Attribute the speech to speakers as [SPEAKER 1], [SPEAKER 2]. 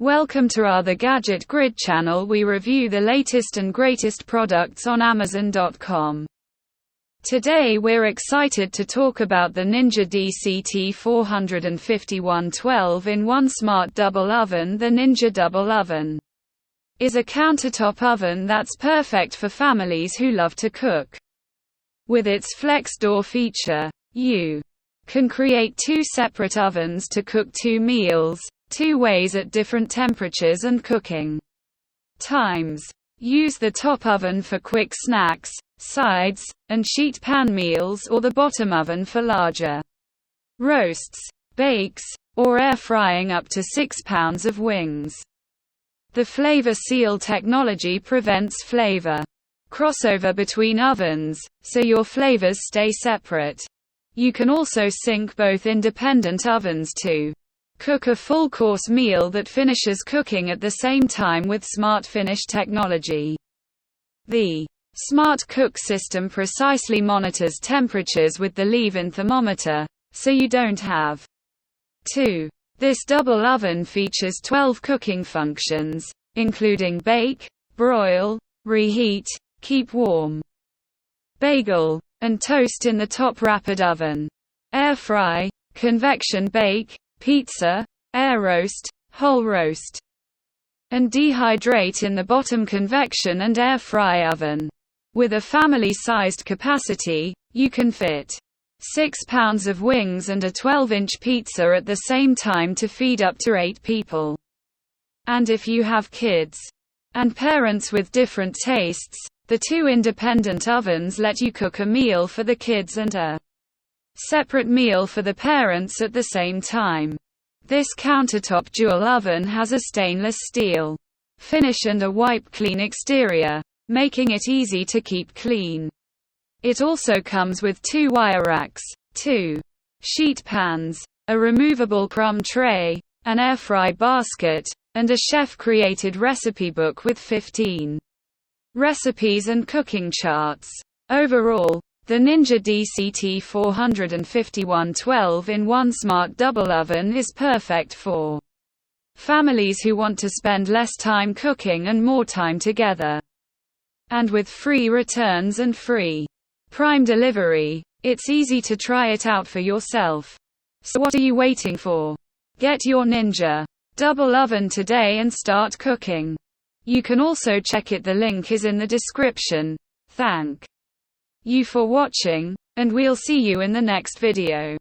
[SPEAKER 1] Welcome to our The Gadget Grid channel. We review the latest and greatest products on Amazon.com. Today we're excited to talk about the Ninja DCT 451 12-in-1 Smart Double Oven. The Ninja Double Oven is a countertop oven that's perfect for families who love to cook. With its flex door feature, you can create two separate ovens to cook two meals, two ways at different temperatures and cooking times. Use the top oven for quick snacks, sides, and sheet pan meals, or the bottom oven for larger roasts, bakes, or air frying up to 6 pounds of wings. The flavor seal technology prevents flavor crossover between ovens, so your flavors stay separate. You can also sync both independent ovens to cook a full-course meal that finishes cooking at the same time with Smart Finish technology. The Smart Cook system precisely monitors temperatures with the leave-in thermometer, so you don't have to. This double oven features 12 cooking functions, including bake, broil, reheat, keep warm, bagel, and toast in the top rapid oven, air fry, convection bake, pizza, air roast, whole roast, and dehydrate in the bottom convection and air fry oven. With a family-sized capacity, you can fit 6 pounds of wings and a 12-inch pizza at the same time to feed up to 8 people. And if you have kids and parents with different tastes, the two independent ovens let you cook a meal for the kids and a separate meal for the parents at the same time. This countertop dual oven has a stainless steel finish and a wipe-clean exterior, making it easy to keep clean. It also comes with 2 wire racks, 2 sheet pans, a removable crumb tray, an air fry basket, and a chef-created recipe book with 15 recipes and cooking charts. Overall, the Ninja DCT 451 12-in-1 Smart Double Oven is perfect for families who want to spend less time cooking and more time together. And with free returns and free Prime delivery, it's easy to try it out for yourself. So what are you waiting for? Get your Ninja Double Oven today and start cooking. You can also check it. The link is in the description. Thank you for watching, and we'll see you in the next video.